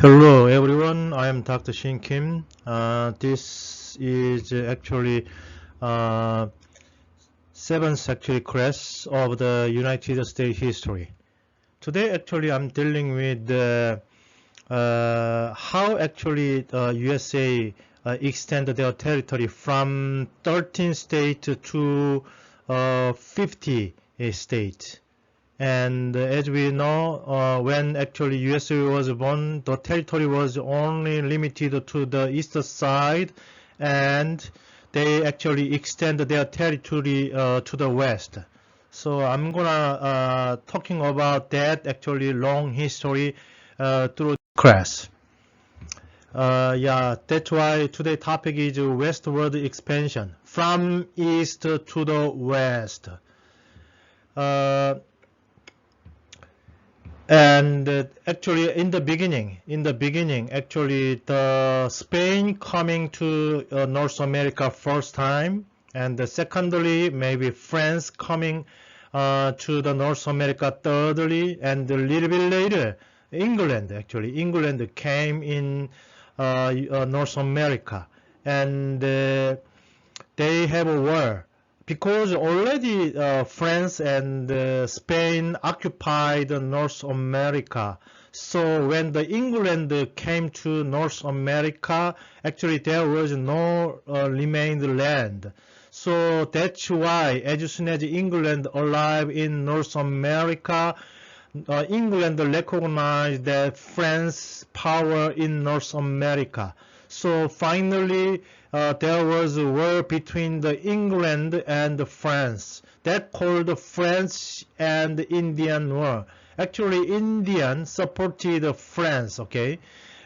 Hello everyone, I am Dr. Shin Kim. This is actually uh, seventh class of the United States history. Today actually I'm dealing with how actually USA extended their territory from 13 states to 50 states. And as we know, when actually USA was born, the territory was only limited to the east side, and they actually extended their territory to the west. So I'm gonna talking about that actually long history through class. Yeah, that's why today's topic is westward expansion from east to the west. And actually, in the beginning, actually, the Spain coming to North America first time, and secondly, maybe France coming to the North America thirdly, and a little bit later, England came in North America, and they have a war because already France and Spain occupied North America. So when the England came to North America, actually there was no remained land. So that's why as soon as England arrived in North America, England recognized that France power in North America. So finally, there was a war between the England and France. That called the French and Indian War. Actually, Indian supported France, okay?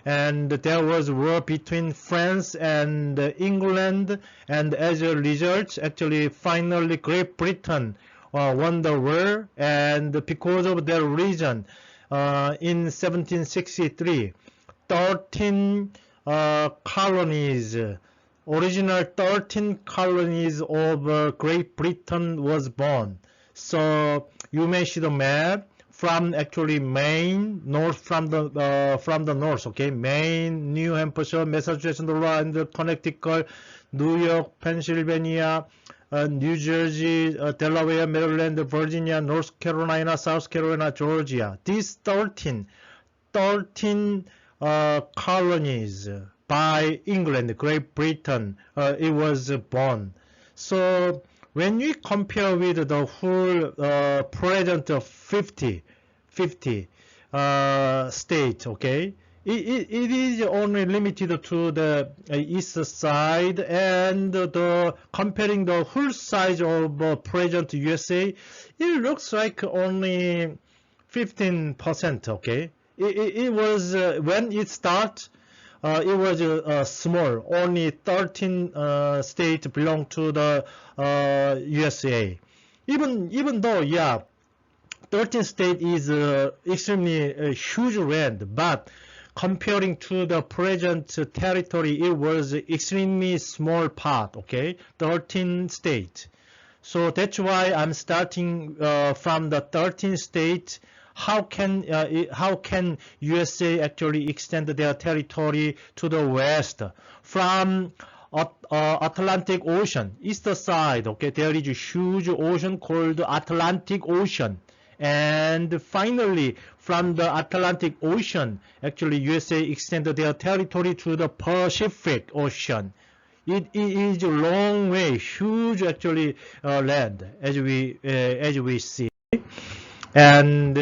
And there was war between France and England, and as a result, actually, finally, Great Britain won the war, and because of that reason, in 1763, 13 colonies, original 13 colonies of Great Britain was born. So you may see the map from actually Maine, north from the north, okay, Maine, New Hampshire, Massachusetts, and Connecticut, New York, Pennsylvania, New Jersey, Delaware, Maryland, Virginia, North Carolina, South Carolina, Georgia. These 13 colonies by England, Great Britain, it was born. So when we compare with the whole present of 50 states, okay, it is only limited to the east side, and comparing the whole size of present USA, it looks like only 15%, okay. It was when it started, it was small. Only 13 states belong to the USA. Even though, yeah, 13 states is extremely huge land, but comparing to the present territory, it was extremely small part. Okay, 13 states. So that's why I'm starting from the 13 states. How can USA actually extend their territory to the west from Atlantic Ocean, east side? Okay, there is a huge ocean called Atlantic Ocean, and finally from the Atlantic Ocean, actually USA extended their territory to the Pacific Ocean. It is a long way, huge actually land as we see. And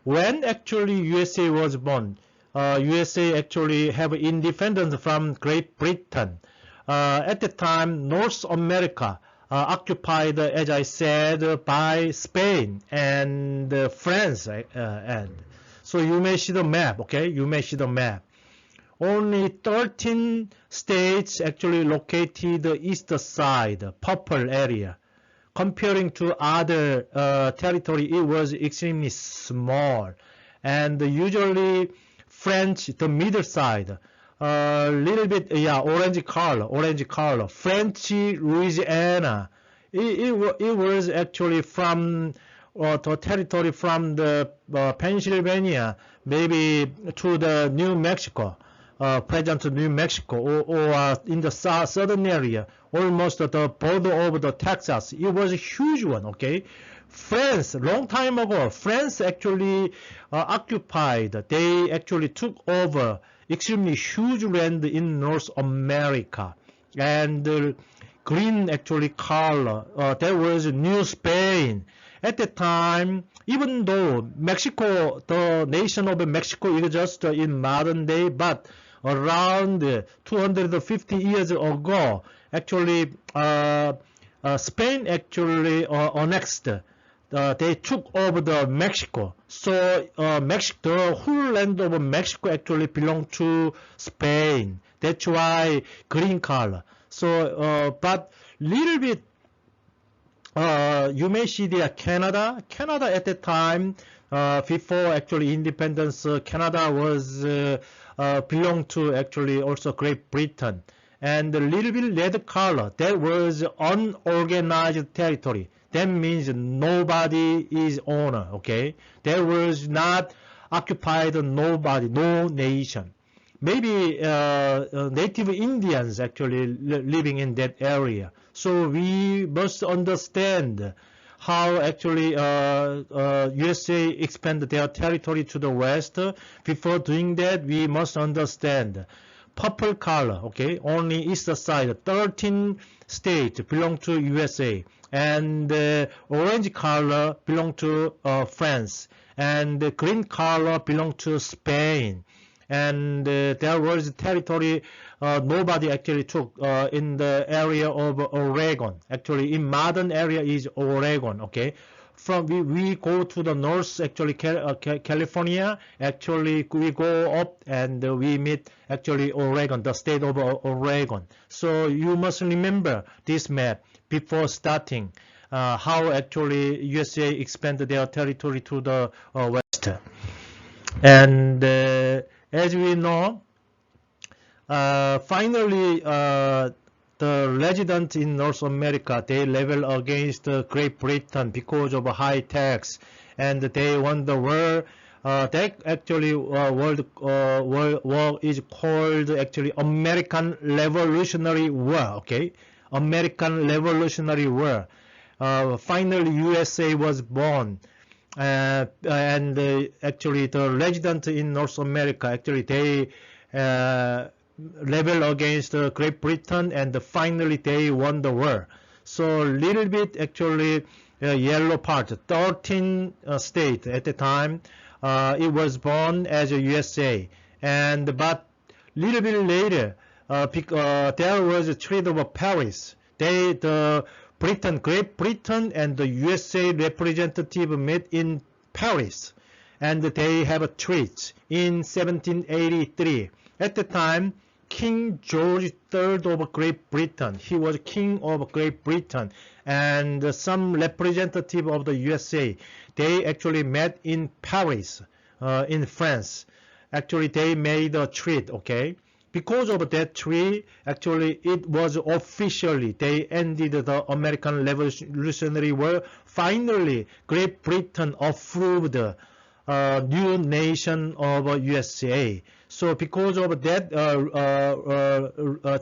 when actually USA was born, USA actually have independence from Great Britain. At the time, North America occupied, as I said, by Spain and France. And so you may see the map, okay? You may see the map. Only 13 states actually located the east side, purple area. Comparing to other territory, it was extremely small. And usually French, the middle side, little bit, yeah, orange color, French Louisiana. It was actually from the territory from the Pennsylvania, maybe to the New Mexico, present New Mexico, or in the southern area, almost the border of the Texas. It was a huge one, okay? France, long time ago, France actually occupied, they actually took over extremely huge land in North America. And green actually color, that was New Spain. At the time, even though Mexico, the nation of Mexico is just in modern day, but around 250 years ago, actually, Spain actually annexed. They took over the Mexico. So Mexico, the whole land of Mexico actually belonged to Spain. That's why green color. So, but little bit, you may see the Canada. Canada at the time, before actually independence, Canada was belonged to actually also Great Britain. And a little bit red color, that was unorganized territory. That means nobody is owner, okay? There was not occupied nobody, no nation. Maybe native Indians actually living in that area. So we must understand how actually USA expanded their territory to the west. Before doing that, we must understand purple color, okay? Only east side, 13 states belong to USA. And orange color belong to France. And the green color belong to Spain. And there was territory nobody actually took in the area of Oregon. Actually, in modern area is Oregon, okay? From we go to the north, actually California, actually we go up and we meet actually Oregon, the state of Oregon. So you must remember this map before starting how actually USA expanded their territory to the west. And as we know, finally the residents in North America, they rebel against Great Britain because of high tax, and they won the war. That actually world war is called actually American Revolutionary War. Okay, American Revolutionary War. Finally, USA was born, and actually the residents in North America, actually they rebel against Great Britain, and finally they won the war. So little bit actually yellow part, 13 states at the time, it was born as a USA, and but little bit later, there was a Treaty of Paris. Great Britain and the USA representative met in Paris, and they have a treaty in 1783. At the time, King George III of Great Britain, he was king of Great Britain, and some representative of the USA, they actually met in Paris, in France. Actually, they made a treaty, okay? Because of that treaty, actually, it was officially, they ended the American Revolutionary War. Finally, Great Britain approved new nation of USA. So because of that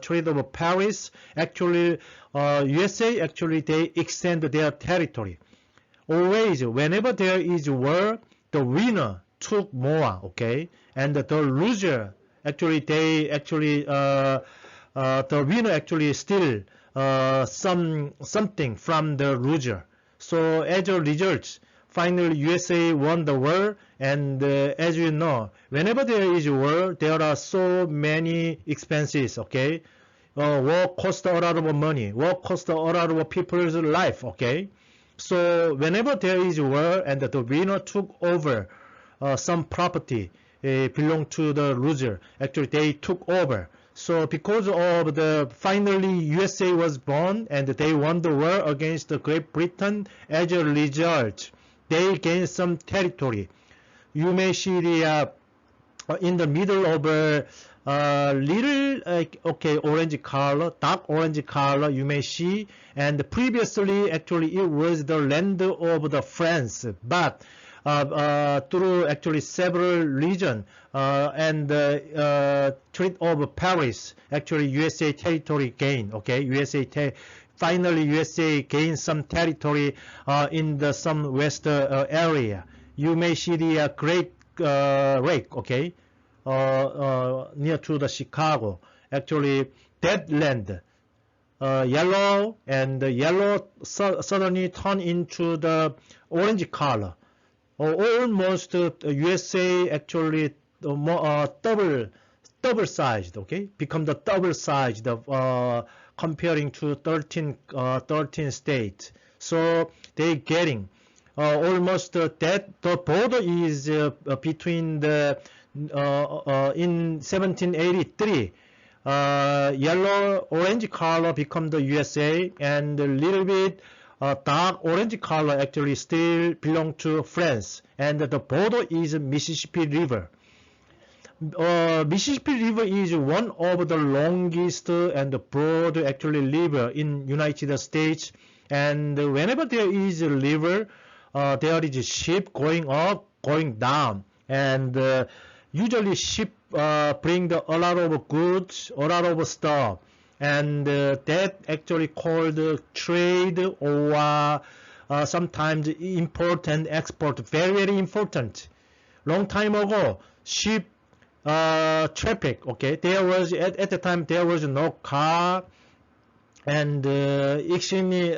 Treaty of Paris, actually USA actually they extend their territory. Always, whenever there is war, the winner took more, okay, and the loser actually the winner actually steal something from the loser. So as a result, finally USA won the war, and as you know, whenever there is war, there are so many expenses, okay? War costs a lot of money, war costs a lot of people's life, okay? So whenever there is war and the winner took over some property belong to the loser, actually they took over. So because of the finally USA was born and they won the war against Great Britain, as a result, they gained some territory. You may see the in the middle of a little okay orange color, dark orange color you may see, and previously actually it was the land of the France, but through actually several regions and Treaty of Paris, actually USA territory gained. Okay, finally USA gained some territory in the some west area. You may see the Great Lake, okay, near to the Chicago. Actually, that land, yellow, and the yellow suddenly turned into the orange color. Almost USA actually double sized, okay, become the double sized comparing to 13 states. So they getting almost that the border is between the in 1783 yellow orange color become the USA, and a little bit dark orange color actually still belong to France, and the border is Mississippi River. Mississippi River is one of the longest and broad actually river in United States, and whenever there is a river, there is a ship going up, going down, and usually ship bring a lot of goods, a lot of stuff, and that actually called trade, or sometimes import and export. Very, very important. Long time ago, ship traffic, okay, there was at the time there was no car, and extremely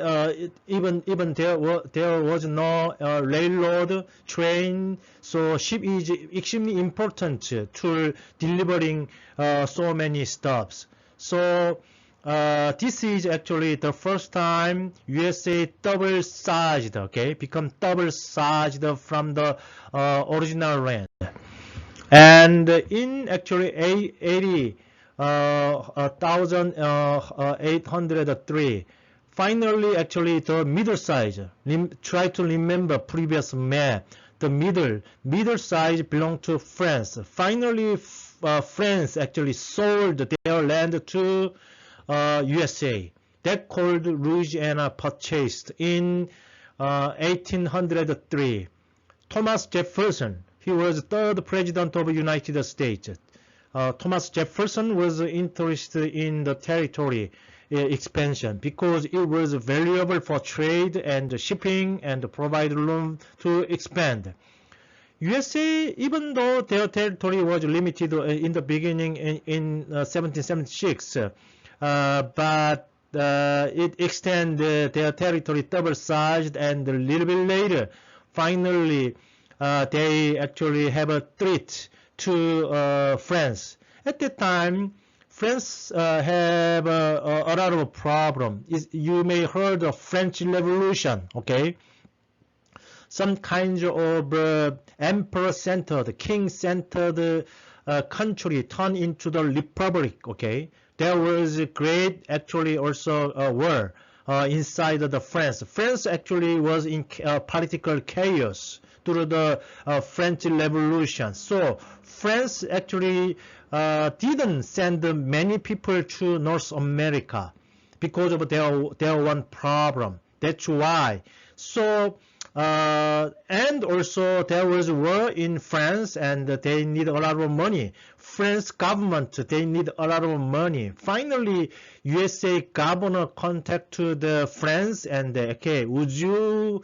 even there was no railroad, train, so ship is extremely important to delivering so many stuffs. So this is actually the first time USA double sized, okay, become double sized from the original land. And in actually 1803, finally actually the middle size, try to remember previous map, the middle size belonged to France. Finally France actually sold their land to USA. That called Louisiana Purchase in 1803. Thomas Jefferson, he was third president of the United States. Thomas Jefferson was interested in the territory expansion because it was valuable for trade and shipping and provide room to expand. USA, even though their territory was limited in the beginning in 1776, but it extended their territory double-sized, and a little bit later, finally, they actually have a threat to France. At that time, France have a lot of problem. You may heard of French Revolution, okay? Some kinds of emperor-centered, king-centered country turned into the republic, okay? There was a great, actually, also war inside of the France. France actually was in political chaos through the French Revolution. So France actually didn't send many people to North America because of their one problem. That's why. So and also there was war in France, and they need a lot of money. France government, they need a lot of money. Finally, USA governor contacted the France and okay, would you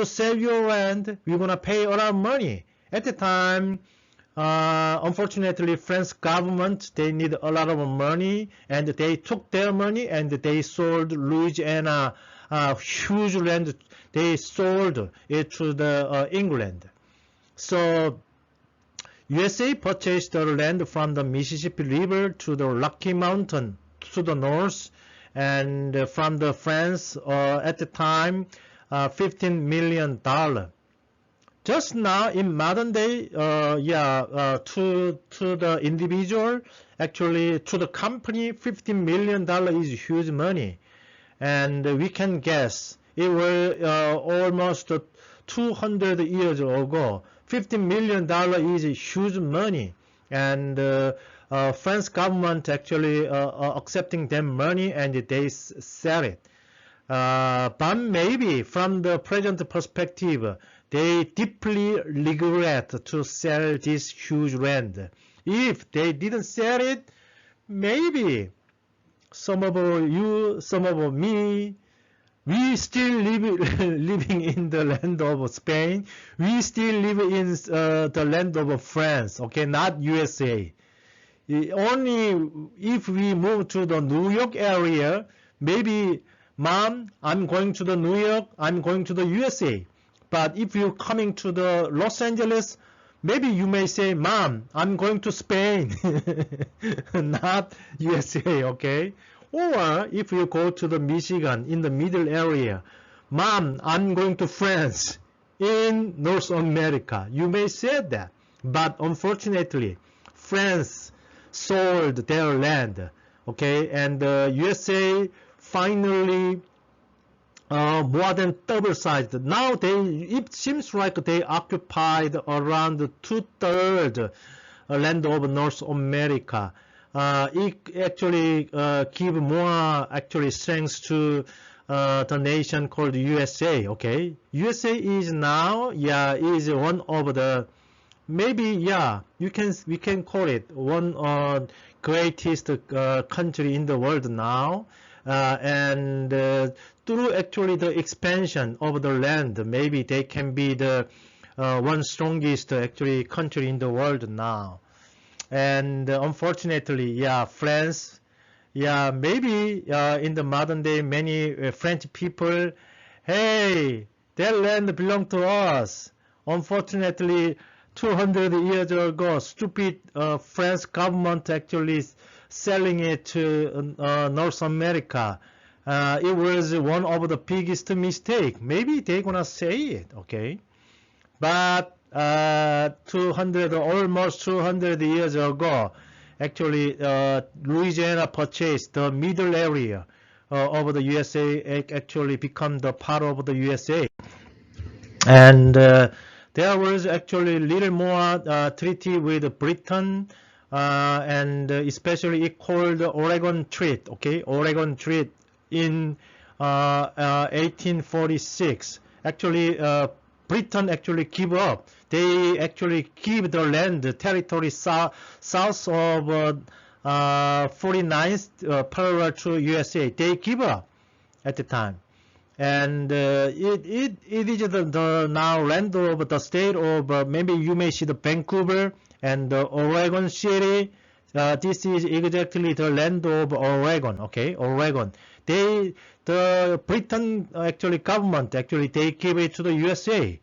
sell your land? We're gonna pay a lot of money. At the time, unfortunately, France government, they need a lot of money, and they took their money and they sold Louisiana, huge land. They sold it to the England. So USA purchased the land from the Mississippi River to the Rocky Mountain to the north, and from the France at the time, $15 million. Just now in modern day, to the individual, actually to the company, $15 million is huge money, and we can guess it was almost 200 years ago. $15 million is huge money. and French government actually accepting them money and they sell it. But maybe from the present perspective, they deeply regret to sell this huge land. If they didn't sell it, maybe some of you, some of me, we still living in the land of Spain. We still live in the land of France. Okay, not USA. Only if we move to the New York area, maybe, Mom, I'm going to the New York. I'm going to the USA. But if you're coming to the Los Angeles, maybe you may say, Mom, I'm going to Spain, not USA, okay? Or if you go to the Michigan in the middle area, Mom, I'm going to France in North America. You may say that. But unfortunately, France sold their land, okay? And USA finally more than double sized. Now it seems like they occupied around 2/3 land of North America. It actually give more actually strength to the nation called USA. Okay, USA is now is one of the maybe we can call it one greatest country in the world now. And through actually the expansion of the land, maybe they can be the one strongest actually country in the world now. And unfortunately, France, maybe in the modern day, many French people, hey, their land belongs to us. Unfortunately, 200 years ago, stupid French government actually selling it to North America. It was one of the biggest mistake. Maybe they're gonna say it, okay? But almost 200 years ago, actually, Louisiana purchased the middle area of the USA, actually become the part of the USA. And there was actually little more treaty with Britain, and especially it called Oregon Treaty, okay? Oregon Treaty in 1846. Actually, Britain actually give up. They actually give the land, territory south of 49th parallel to USA. They give up at the time. And it is the now land of the state of, maybe you may see the Vancouver and Oregon City. This is exactly the land of Oregon, okay? Oregon. The Britain actually government actually they give it to the USA.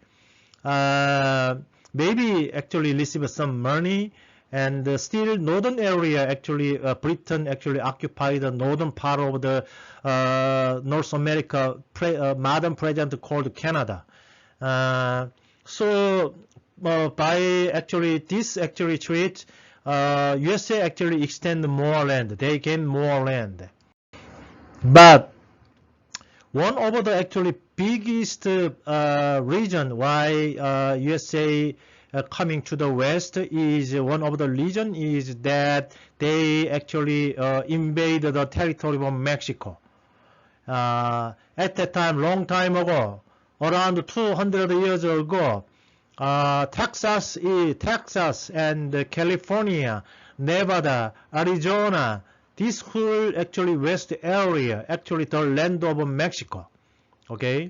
Maybe actually receive some money, and still northern area actually Britain actually occupied the northern part of the North America, modern present called Canada. So by actually this actually treat, USA actually extend more land. They gain more land. But one of the actually biggest reason why USA coming to the west is one of the reason is that they actually invade the territory of Mexico. At that time, long time ago, around 200 years ago, Texas and California, Nevada, Arizona, this whole actually west area, actually the land of Mexico. Okay.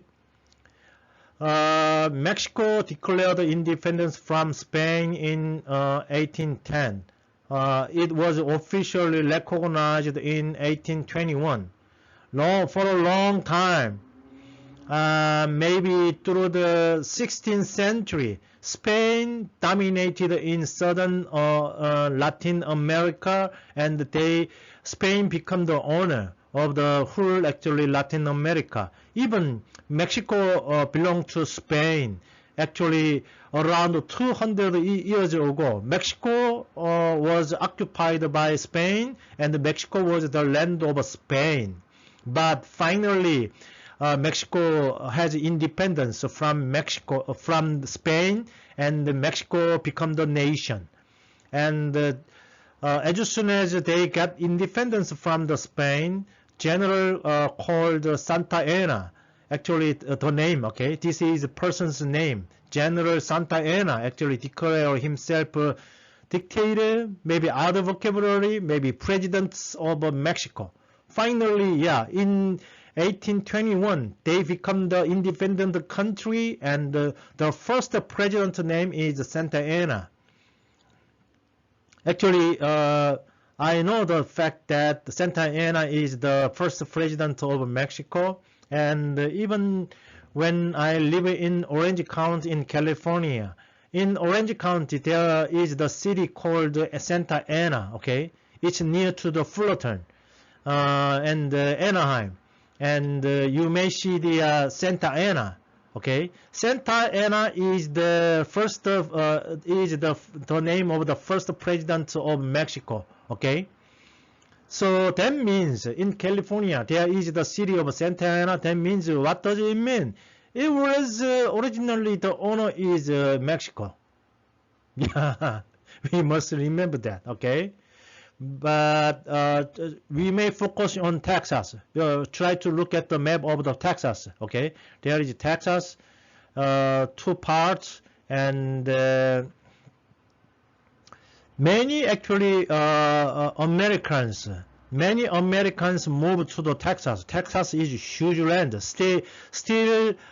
Mexico declared independence from Spain in 1810. It was officially recognized in 1821. For a long time, maybe through the 16th century, Spain dominated in southern Latin America, and Spain became the owner of the whole actually Latin America. Even Mexico belonged to Spain. Actually, around 200 years ago, Mexico was occupied by Spain, and Mexico was the land of Spain. But finally, Mexico has independence from Spain, and Mexico become the nation. And as soon as they got independence from the Spain, general called Santa Anna, actually the name, okay, this is a person's name. General Santa Anna actually declared himself dictator, maybe other vocabulary, maybe president of Mexico. Finally, yeah, in 1821, they become the independent country, and the first president name is Santa Anna. Actually, I know the fact that Santa Anna is the first president of Mexico, and even when I live in Orange County in California, in Orange County there is the city called Santa Ana, okay? It's near to the Fullerton and Anaheim, and you may see the Santa Ana, okay? Santa Ana is the first is the name of the first president of Mexico, okay? So that means in California there is the city of Santa Ana. That means, what does it mean? It was originally the owner is Mexico. Yeah, we must remember that, okay? But we may focus on Texas. Try to look at the map of the Texas, okay? There is Texas, two parts, and many actually many Americans moved to the Texas. Texas is huge land. Still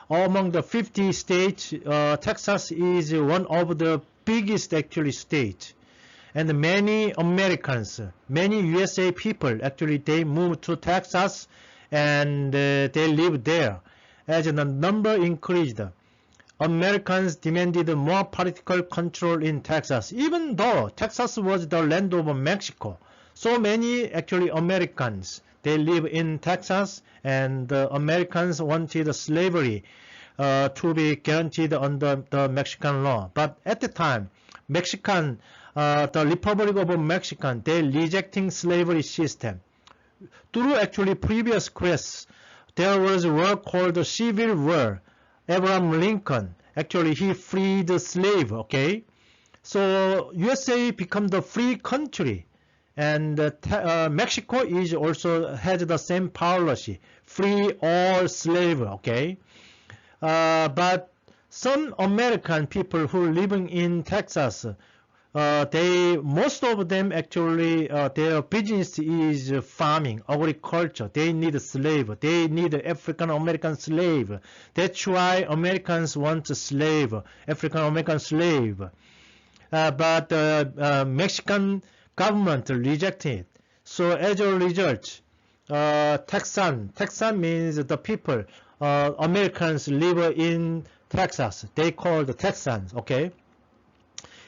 among the 50 states, Texas is one of the biggest actually states. And many Americans, many USA people actually they moved to Texas, and they live there. As the number increased, Americans demanded more political control in Texas, even though Texas was the land of Mexico. So many actually Americans, they live in Texas, and Americans wanted slavery to be guaranteed under the Mexican law. But at the time, the Republic of Mexico, they rejecting slavery system. Through actually previous quests, there was a war called the Civil War. Abraham Lincoln, actually he freed the slave, okay? So USA become the free country, and Mexico is also has the same policy, free all slave, okay? But some American people who living in Texas, most of them actually their business is farming, agriculture. They need a slave. They need African American slave. That's why Americans want a slave, African American slave. But Mexican government rejected it. So as a result, Texan means the people. Americans live in Texas. They call the Texans, okay?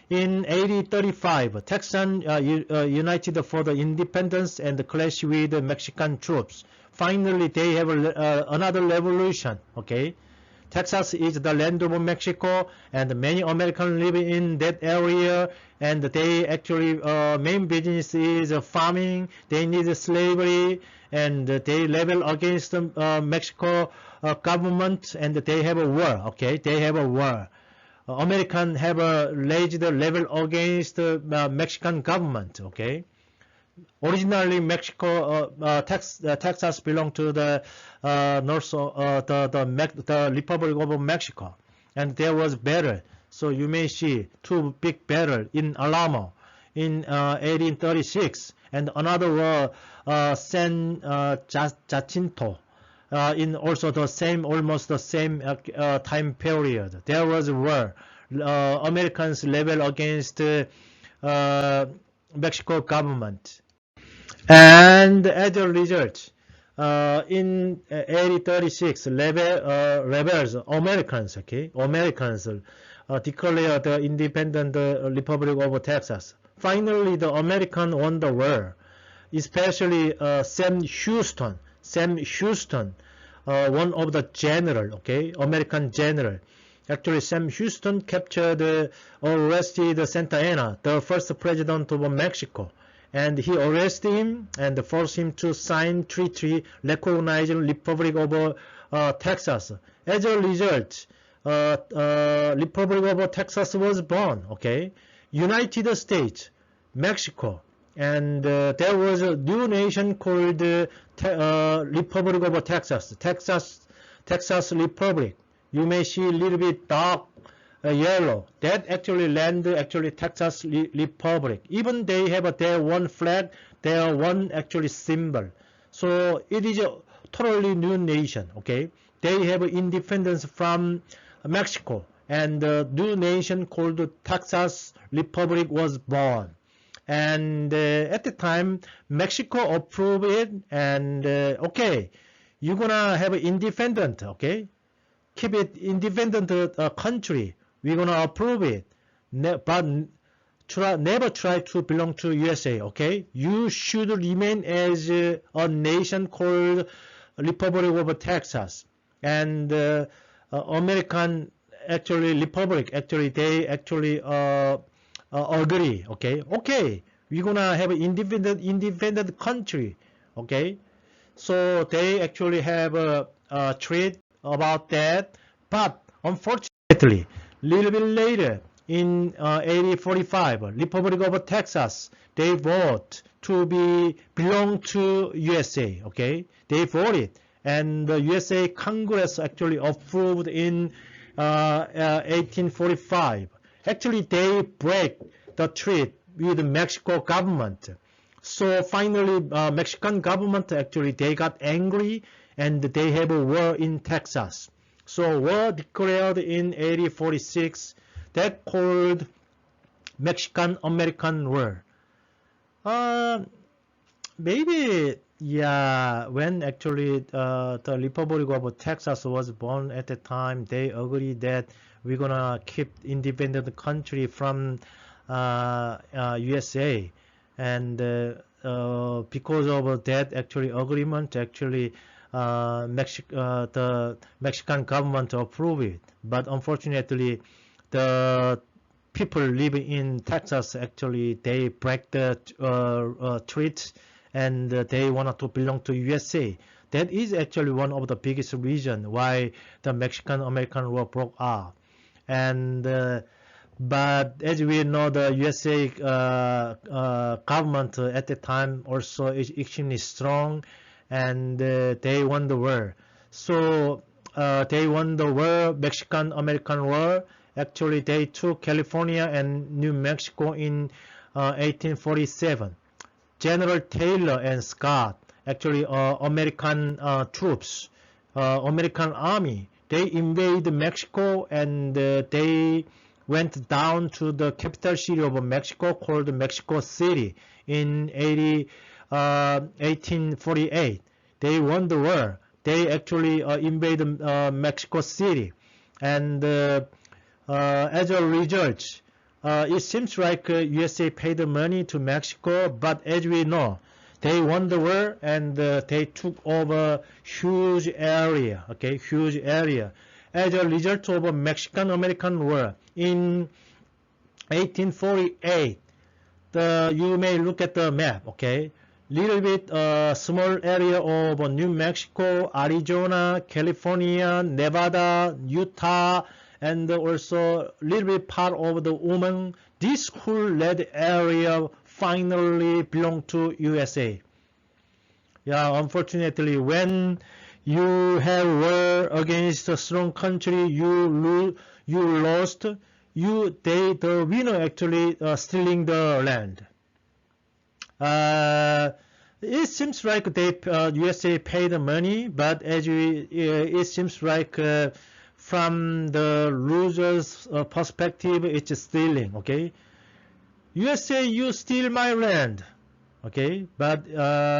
In 1835, Texans united for the independence and clashed with the Mexican troops. Finally, they have another revolution, okay? Texas is the land of Mexico, and many Americans live in that area, and they actually main business is farming. They need slavery, and they rebel against the Mexico government, and they have a war, okay? They have a war. Americans have raised the level against the Mexican government, okay? Originally, Texas belonged to the the Republic of Mexico, and there was battle. So you may see two big battles in Alamo in 1836, and another war San Jacinto in also the same, almost the same time period. There was a war. Americans rebel against Mexico government. And as a result, in 1836, rebels, Americans, okay, Americans declared the independent Republic of Texas. Finally, the Americans won the war, especially Sam Houston, one of the general, okay, American general. Actually, Sam Houston captured, arrested Santa Anna, the first president of Mexico, and he arrested him and forced him to sign treaty recognizing Republic of Texas. As a result, Republic of Texas was born. Okay, United States Mexico. And there was a new nation called Republic of Texas, Texas Republic. You may see a little bit dark yellow. That actually land actually Texas Republic. Even they have their one flag, their one actually symbol. So it is a totally new nation. Okay, they have independence from Mexico, and the new nation called Texas Republic was born. And at the time, Mexico approved it, and okay, you're gonna have an independent, okay? Keep it independent country. We're gonna approve it, but never try to belong to USA, okay? You should remain as a nation called Republic of Texas, and American actually Republic actually they actually agree, okay? Okay, we're gonna have an independent country, okay? So they actually have a treat about that, but unfortunately, little bit later in 1845, Republic of Texas, they vote to belong to USA, okay? They voted, and the USA Congress actually approved in 1845. Actually, they break the treaty with the Mexico government. So finally, Mexican government actually they got angry and they have a war in Texas. So war declared in 1846 that called Mexican-American War. Maybe yeah, when actually the Republic of Texas was born at the time, they agreed that we're gonna keep independent country from USA, and because of that actually agreement, actually the Mexican government approved it. But unfortunately, the people living in Texas actually they break the treaty, and they wanted to belong to USA. That is actually one of the biggest reasons why the Mexican-American War broke out. And but as we know, the USA government at the time also is extremely strong, and they won the war. So they won the war, Mexican-American War. Actually, they took California and New Mexico in 1847. General Taylor and Scott, actually American troops, American army, they invaded Mexico, and they went down to the capital city of Mexico called Mexico City in 1848. They won the war. They actually invaded Mexico City, and as a result, it seems like USA paid the money to Mexico, but as we know, they won the war, and they took over huge area, okay, huge area. As a result of a Mexican-American War in 1848, you may look at the map, okay, little bit small area of New Mexico, Arizona, California, Nevada, Utah, and also little bit part of the woman. This whole red area finally belonged to USA. Yeah, unfortunately, when you have war against a strong country, you lost. The winner actually stealing the land. It seems like USA paid the money, but it seems like from the loser's perspective, it's stealing. Okay, USA, you steal my land. Okay, but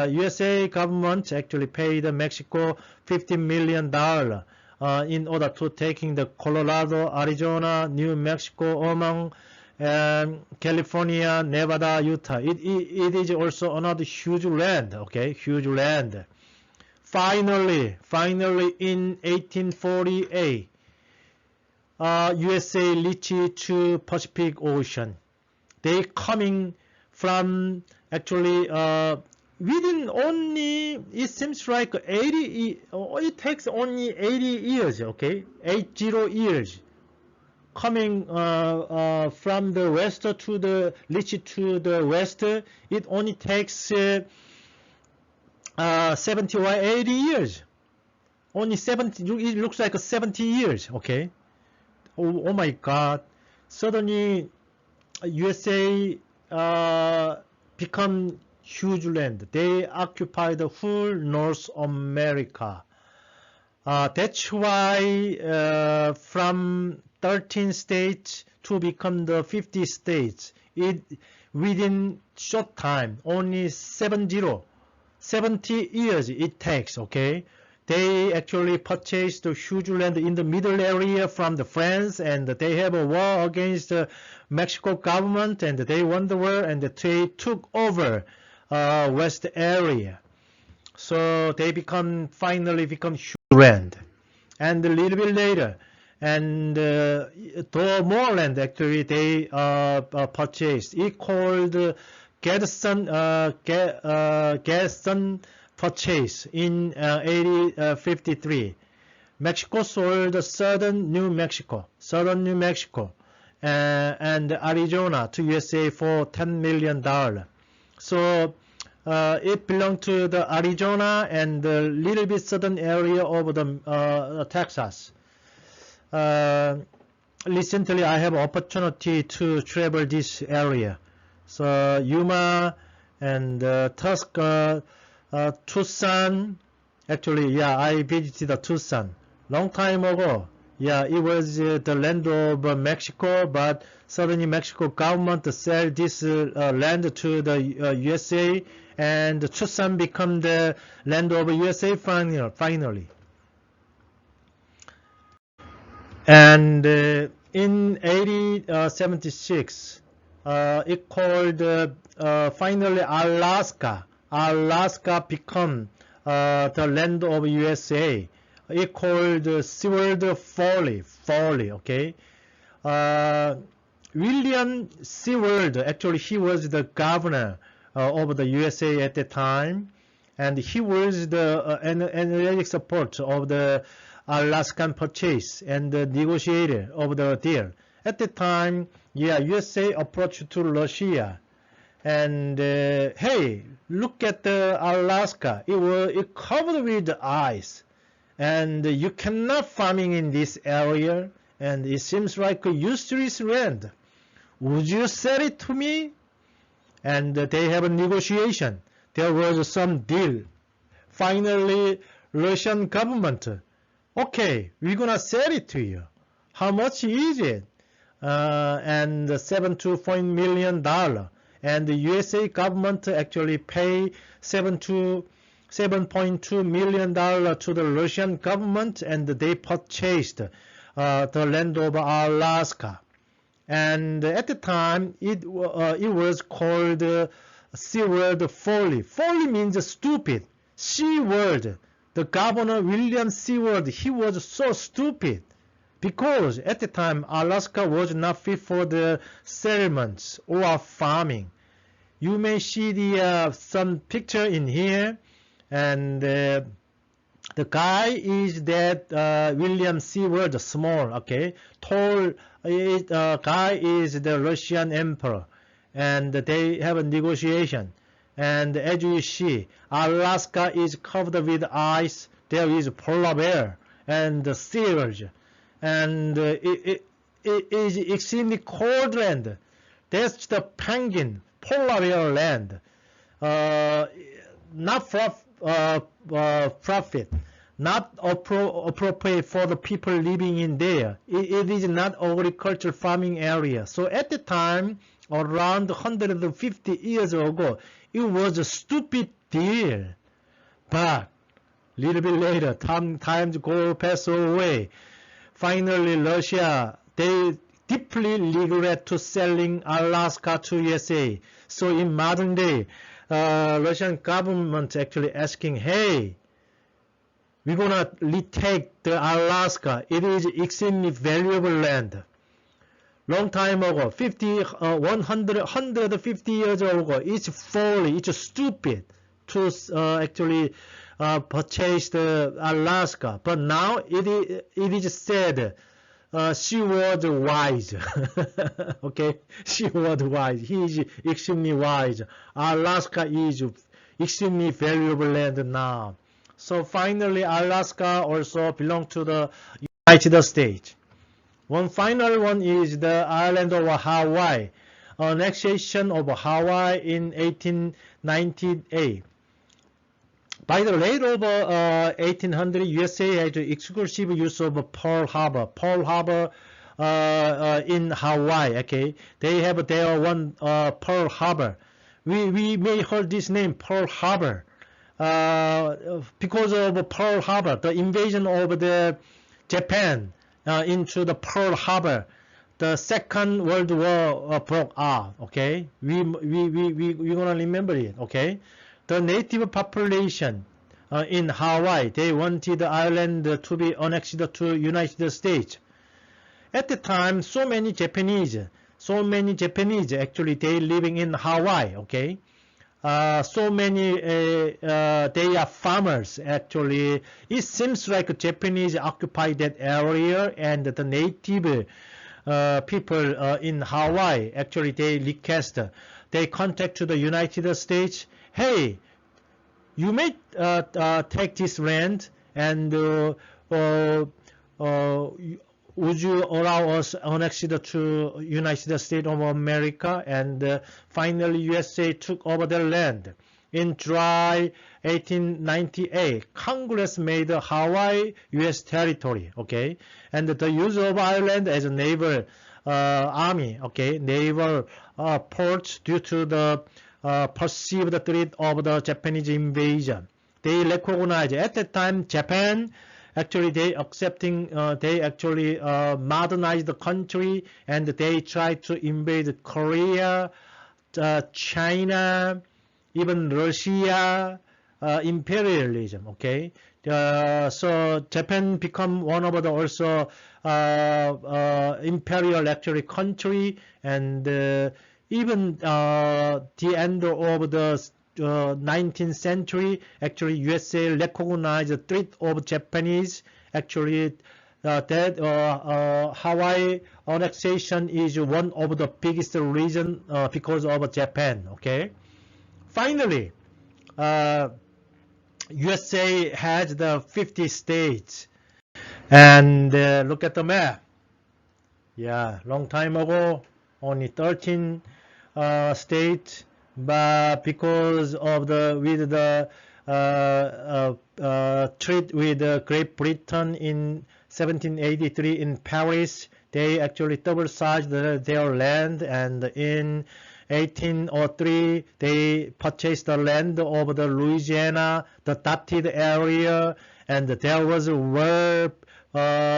USA government actually paid Mexico $50 million in order to taking the Colorado, Arizona, New Mexico, Oman, California, Nevada, Utah. It is also another huge land. Okay, huge land. Finally, in 1848, USA reached to Pacific Ocean. They coming from actually within only, it seems like 80, it takes only 80 years, okay, 80 years coming from the west to the reach to the west, it only takes 70 or 80 years. Only 70. It looks like 70 years. Okay. Oh my God. Suddenly, USA become huge land. They occupy the whole North America. That's why from 13 states to become the 50 states, it within short time, only 70 years it takes. Okay, they actually purchased the huge land in the middle area from the France, and they have a war against the Mexico government, and they won the war, and they took over west area. So they finally become huge land. And a little bit later, and the more land actually they purchased. It called Gadsden purchase in 1853. Mexico sold southern New Mexico, and Arizona to USA for $10 million. So it belonged to the Arizona and the little bit southern area of the Texas. Recently, I have opportunity to travel this area. So Yuma and Tucson. Actually, yeah, I visited Tucson long time ago. Yeah, it was the land of Mexico, but suddenly Mexico government sell this land to the USA, and Tucson become the land of USA finally. And in 1876, it called finally Alaska. Alaska become the land of USA. It called Seward Foley. Okay. William Seward, actually he was the governor of the USA at the time, and he was the energetic support of the Alaskan purchase and the negotiator of the deal. At the time, yeah, USA approached to Russia, and hey, look at the Alaska. It covered with ice, and you cannot farming in this area, and it seems like a useless land. Would you sell it to me? And they have a negotiation. There was some deal. Finally, Russian government, okay, we're gonna sell it to you. How much is it? And $7.2 million. And the USA government actually pay $7.2 million to the Russian government, and they purchased the land of Alaska. And at the time, it was called Seward Foley. Foley means stupid. Seward, the governor William Seward, he was so stupid because at the time Alaska was not fit for the settlements or farming. You may see the some picture in here, and the guy is that William Seward, small, okay, tall. Guy is the Russian emperor, and they have a negotiation. And as you see, Alaska is covered with ice. There is polar bear and the seals, and it is extremely cold land. That's the penguin, polar bear land. Not for profit, not appropriate for the people living in there. It is not agricultural farming area. So at the time, around 150 years ago, it was a stupid deal. But little bit later, times pass away. Finally, Russia, they deeply regret to selling Alaska to USA. So in modern day, Russian government actually asking, hey, we're gonna retake the Alaska. It is extremely valuable land. Long time ago, 150 years ago, it's folly, it's stupid to actually purchase the Alaska. But now it is said she was wise. Okay, she was wise. He is extremely wise. Alaska is extremely valuable land now. So finally, Alaska also belongs to the United States. One final one is the island of Hawaii. Annexation of Hawaii in 1898. By the late of 1800, USA had exclusive use of Pearl Harbor. Pearl Harbor in Hawaii. Okay, they have their one Pearl Harbor. We may heard this name Pearl Harbor because of Pearl Harbor, the invasion of the Japan into the Pearl Harbor. The Second World War broke out. Okay, we gonna remember it. Okay, the native population in Hawaii, they wanted the island to be annexed to United States. At the time, so many Japanese actually they living in Hawaii. Okay, so many they are farmers actually. It seems like Japanese occupied that area, and the native people in Hawaii actually they request, they contact to the United States. Hey, you may take this land, and would you allow us annexed to United States of America? And finally, USA took over the land. In July 1898, Congress made Hawaii U.S. territory. Okay, and the use of island as a naval army. Okay, naval port due to the perceived threat of the Japanese invasion. They recognize at that time Japan. Actually, they actually modernized the country, and they tried to invade Korea, China, even Russia, imperialism. Okay, so Japan become one of the also imperial actually country, and even the end of the 19th century, actually USA recognized the threat of Japanese. Actually, that Hawaii annexation is one of the biggest reason because of Japan. Okay. Finally, USA has the 50 states, and look at the map. Yeah, long time ago, only 13 states. But because of the treaty with Great Britain in 1783 in Paris, they actually double-sized their land, and in 1803 they purchased the land of the Louisiana, the dotted area, and there was a war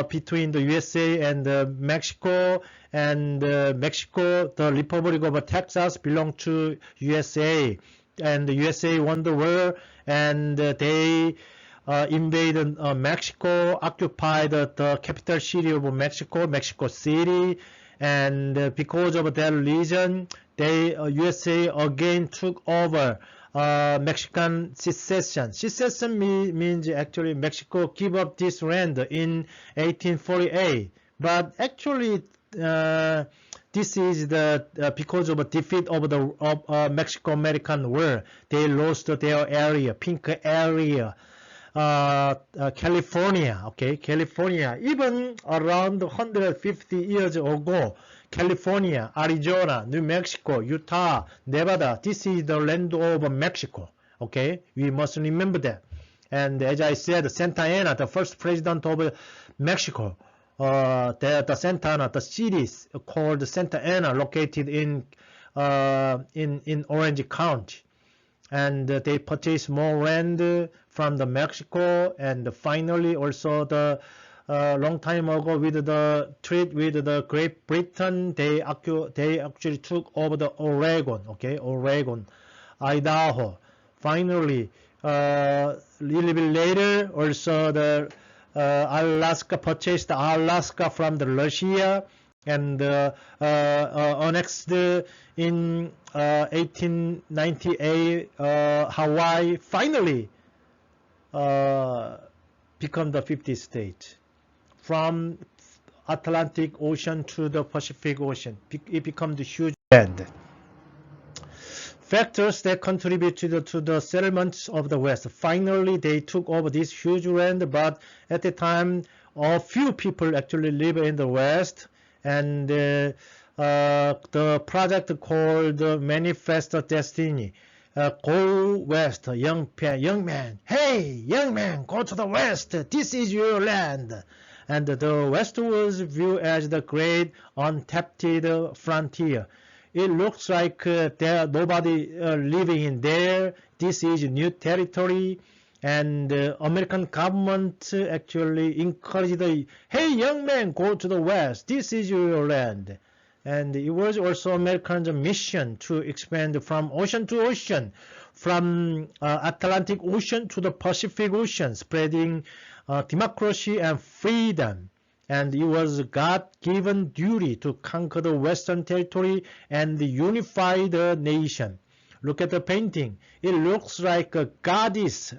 between the USA and Mexico, and Mexico, the Republic of Texas belonged to USA, and the USA won the war, and they invaded Mexico, occupied the capital city of Mexico, Mexico City, and because of that reason, they USA again took over Mexican secession. Secession means actually Mexico give up this land in 1848, but actually this is the because of a defeat of the Mexico-American War. They lost their area, pink area, California. Okay, California. Even around 150 years ago, California, Arizona, New Mexico, Utah, Nevada, this is the land of Mexico. Okay, we must remember that. And as I said, Santa Ana, the first president of Mexico, the Santa Ana, the cities called Santa Ana, located in Orange County, and they purchased more land from the Mexico, and finally also the long time ago with the trade with the Great Britain, they actually took over the Oregon. Okay, Oregon, Idaho. Finally, a little bit later, also the Alaska purchased Alaska from the Russia, and annexed in 1898 Hawaii finally become the 50 state. From Atlantic Ocean to the Pacific Ocean. It becomes the huge land. Factors that contributed to the settlements of the West. Finally, they took over this huge land, but at the time, a few people actually live in the West, and the project called Manifest Destiny. Go west, young man. Hey, young man, go to the west. This is your land. And the West was viewed as the great untapped frontier. It looks like there nobody living in there. This is new territory, and American government actually encouraged the, hey, young man, go to the west. This is your land. And it was also Americans' mission to expand from ocean to ocean, from Atlantic Ocean to the Pacific Ocean, spreading democracy and freedom. And it was God-given duty to conquer the Western territory and unify the nation. Look at the painting. It looks like a goddess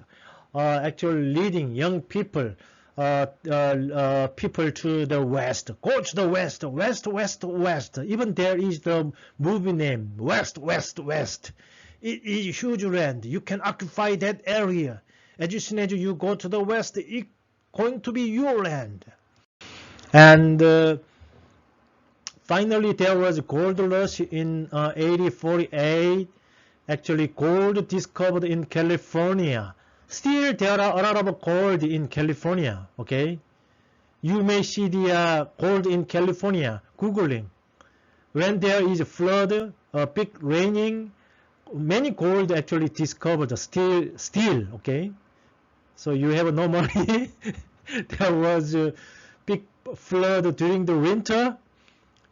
actually leading young people people to the west. Go to the west, west, west, west. Even there is the movie name, West, West, West. It is huge land. You can occupy that area. As soon as you go to the west, it's going to be your land. And finally, there was gold rush in 1848. Actually, gold discovered in California. Still, there are a lot of gold in California, okay? You may see the gold in California, Googling. When there is a flood, big raining, many gold actually discovered, still, okay? So you have no money. There was a big flood during the winter.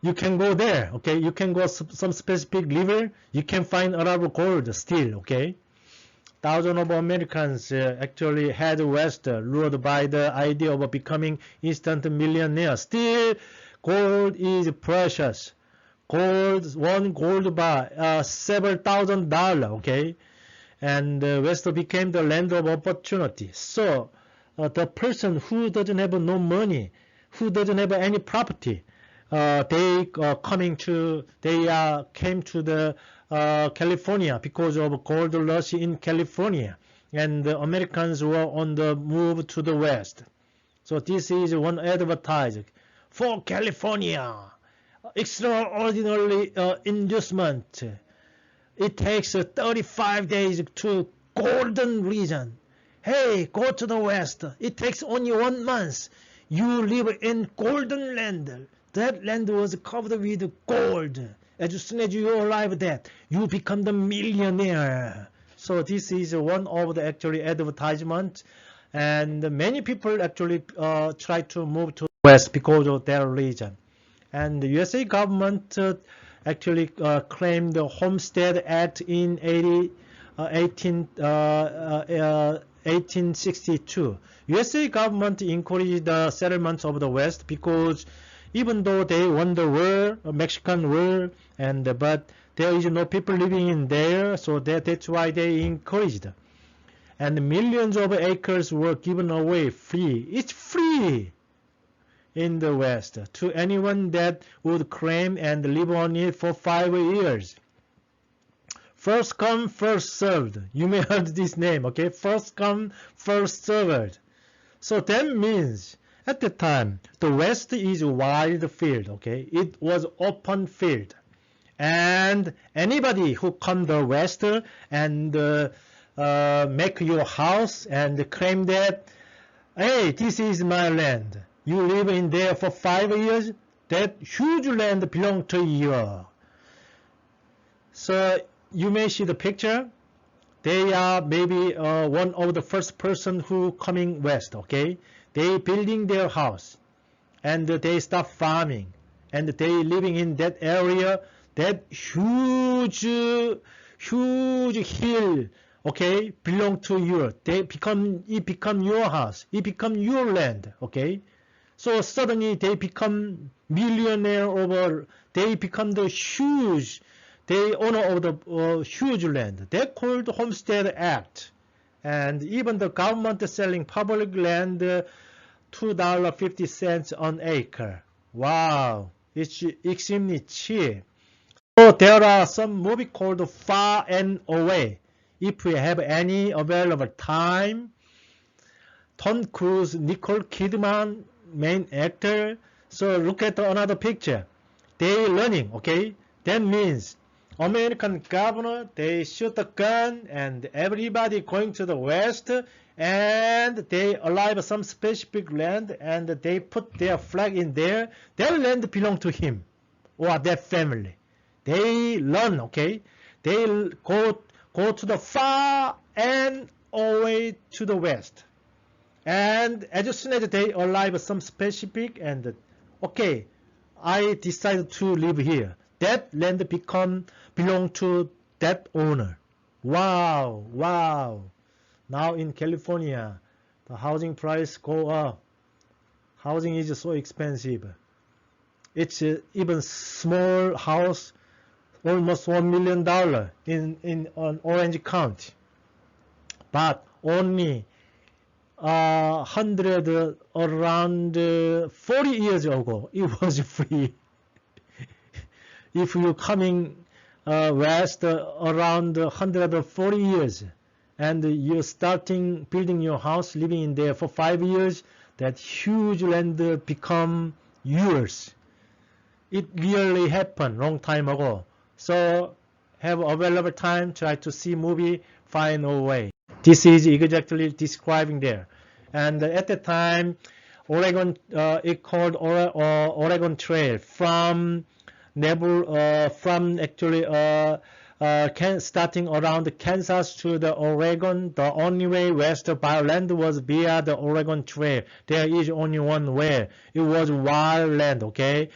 You can go there, okay? You can go some specific river. You can find a lot of gold still, okay? Thousands of Americans actually head west, lured by the idea of becoming instant millionaires. Still, gold is precious. Gold, one gold bar, several $1,000, okay? And West became the land of opportunity. So, the person who doesn't have no money, who doesn't have any property, they came to the California because of gold rush in California, and the Americans were on the move to the west. So this is one advertisement for California. Extraordinary inducement. It takes 35 days to golden region. Hey, go to the west. It takes only 1 month. You live in golden land. That land was covered with gold. As soon as you arrive there, you become the millionaire. So this is one of the actually advertisement, and many people actually try to move to the west because of their region. And the USA government actually claimed the Homestead Act in 1862. USA government encouraged the settlements of the west because even though they won the war, Mexican war, but there is no people living in there, so that's why they encouraged. And millions of acres were given away free. It's free in the West to anyone that would claim and live on it for 5 years. First come, first served. You may have heard this name, okay? First come, first served. So that means at the time, the West is wild field, okay? It was open field. And anybody who come the West and make your house and claim that, hey, this is my land. You live in there for 5 years, that huge land belongs to you. So you may see the picture. They are maybe one of the first person who coming west, okay? They building their house, and they start farming, and they living in that area, that huge hill, okay, belong to you. It become your house. It become your land, okay? So suddenly they become millionaire over. They become the owner of the huge land. They called Homestead Act. And even the government selling public land $2.50 an acre. Wow, it's extremely cheap. So there are some movie called Far and Away. If you have any available time, Tom Cruise, Nicole Kidman, main actor. So look at another picture. They running, okay? That means American governor, they shoot a gun and everybody going to the west and they arrive some specific land and they put their flag in there. Their land belong to him or their family. They run, okay? They go to the far and away to the west. And as soon as they arrive some specific and okay, I decided to live here. That land belong to that owner. Wow, wow. Now in California, the housing price go up. Housing is so expensive. It's even small house, almost $1 million in Orange County. But only 100 around 40 years ago it was free. If you coming west around 140 years and you're starting building your house, living in there for 5 years, that huge land become yours. It really happened long time ago. So have available time, try to see movie, find a way. This is exactly describing there. And at the time, Oregon, it called Oregon Trail from starting around Kansas to the Oregon. The only way west by land was via the Oregon Trail. There is only one way. It was wild land, okay?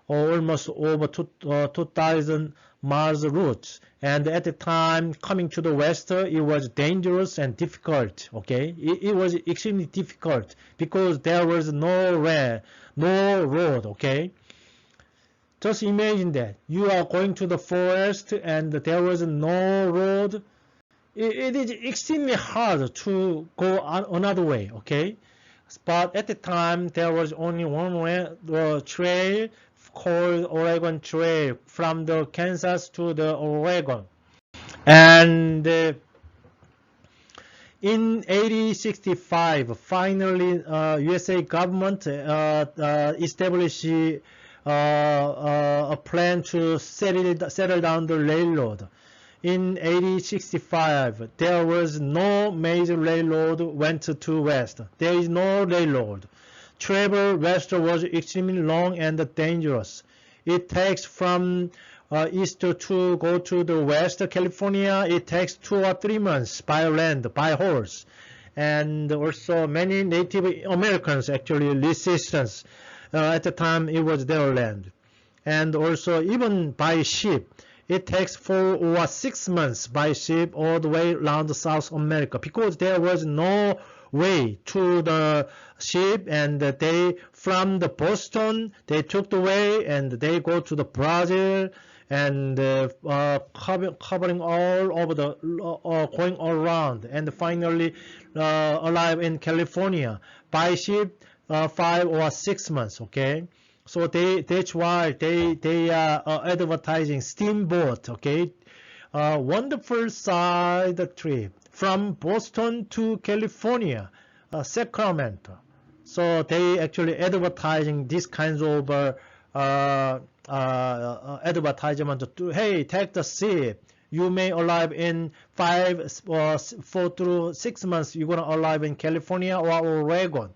Almost over 2,000 miles route. And at the time, coming to the west, it was dangerous and difficult, okay? It was extremely difficult because there was no road, okay? Just imagine that. You are going to the forest and there was no road. It is extremely hard to go another way, okay? But at the time, there was only one way, the trail called Oregon Trail from the Kansas to the Oregon. And in 1865, finally, USA government established a plan to settle down the railroad. In 1865, there was no major railroad went to west. There is no railroad. Travel west was extremely long and dangerous. It takes from east to go to the west California, it takes 2 or 3 months by land, by horse. And also many Native Americans actually resistance. At the time it was their land. And also even by ship, it takes 4 or 6 months by ship all the way around South America because there was no way to the ship, and they from the Boston they took the way and they go to the Brazil and covering all over the going all around and finally arrive in California by ship 5 or 6 months, okay? So that's why they are advertising steamboat, okay? Wonderful side trip from Boston to California, Sacramento. So they actually advertising this kinds of advertisement to, hey, take the ship. You may arrive in 5 or 4 through 6 months. You're gonna arrive in California or Oregon.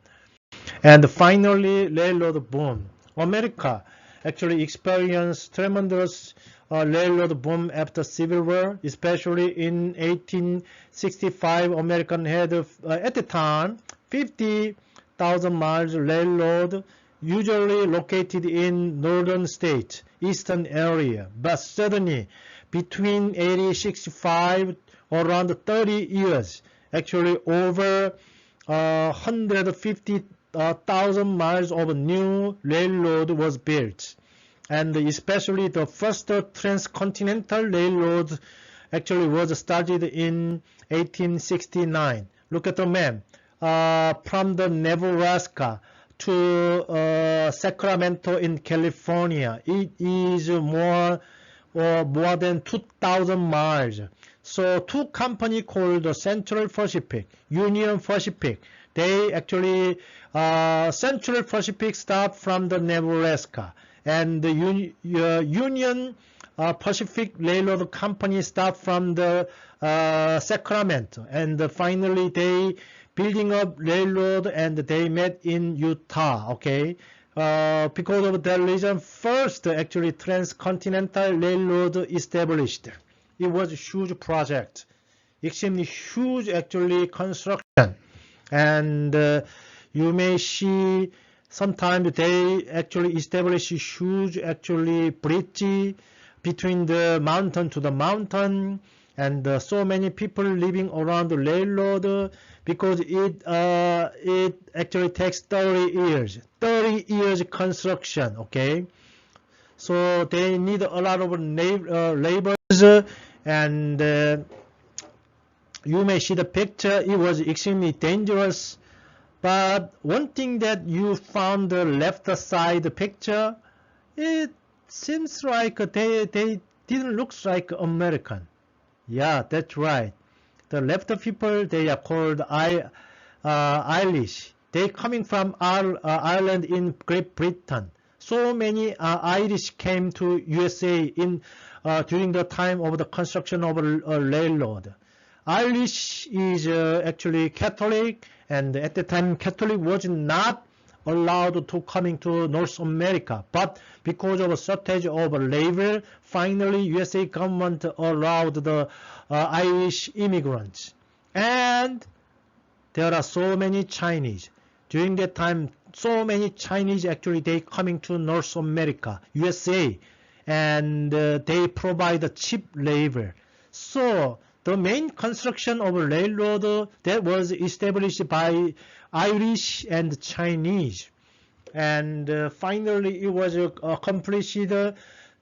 And finally, railroad boom. America actually experienced tremendous railroad boom after Civil War, especially in 1865. American had at the time 50,000 miles railroad, usually located in northern states, eastern area. But suddenly, between 1865 around 30 years, actually over 150,000 miles of new railroad was built. And especially the first transcontinental railroad actually was started in 1869. Look at the map. From the Nebraska to Sacramento in California. It is more than 2,000 miles. So two companies called Central Pacific, Union Pacific. They actually, Central Pacific start from the Nebraska, and the Union Pacific Railroad Company start from the Sacramento, and finally they building up railroad and they met in Utah. Okay, because of that reason, first actually transcontinental railroad established. It was a huge project, extremely huge actually construction, and you may see sometimes they actually establish huge actually bridge between the mountain to the mountain, and so many people living around the railroad, because it actually takes 30 years construction. Okay, so they need a lot of laborers, and you may see the picture. It was extremely dangerous, but one thing that you found the left side picture, it seems like they didn't look like American. Yeah, that's right. The left people, they are called Irish. They coming from Ireland in Great Britain. So many Irish came to USA in during the time of the construction of a railroad. Irish is actually Catholic, and at the time Catholic was not allowed to coming to North America, but because of a shortage of labor, finally USA government allowed the Irish immigrants. And there are so many Chinese. During that time, so many Chinese actually they coming to North America, USA, and they provide cheap labor. So the main construction of a railroad that was established by Irish and Chinese, and finally it was accomplished,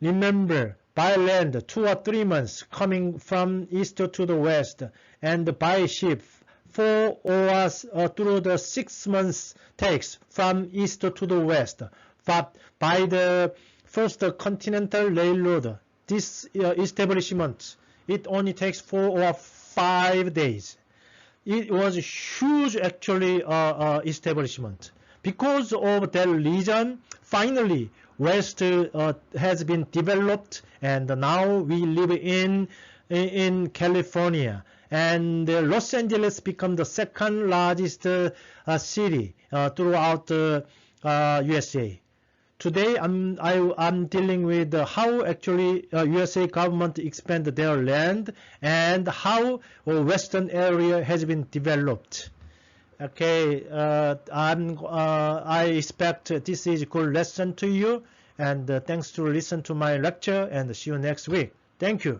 remember, by land 2 or 3 months coming from east to the west, and by ship 4 or through the 6 months takes from east to the west. But by the first Continental Railroad, this establishment, it only takes 4 or 5 days. It was a huge actually establishment. Because of that reason, finally West has been developed, and now we live in California, and Los Angeles become the second largest city throughout USA. Today I'm dealing with how actually USA government expand their land and how western area has been developed. Okay, I expect this is a good lesson to you, and thanks to listen to my lecture, and see you next week. Thank you.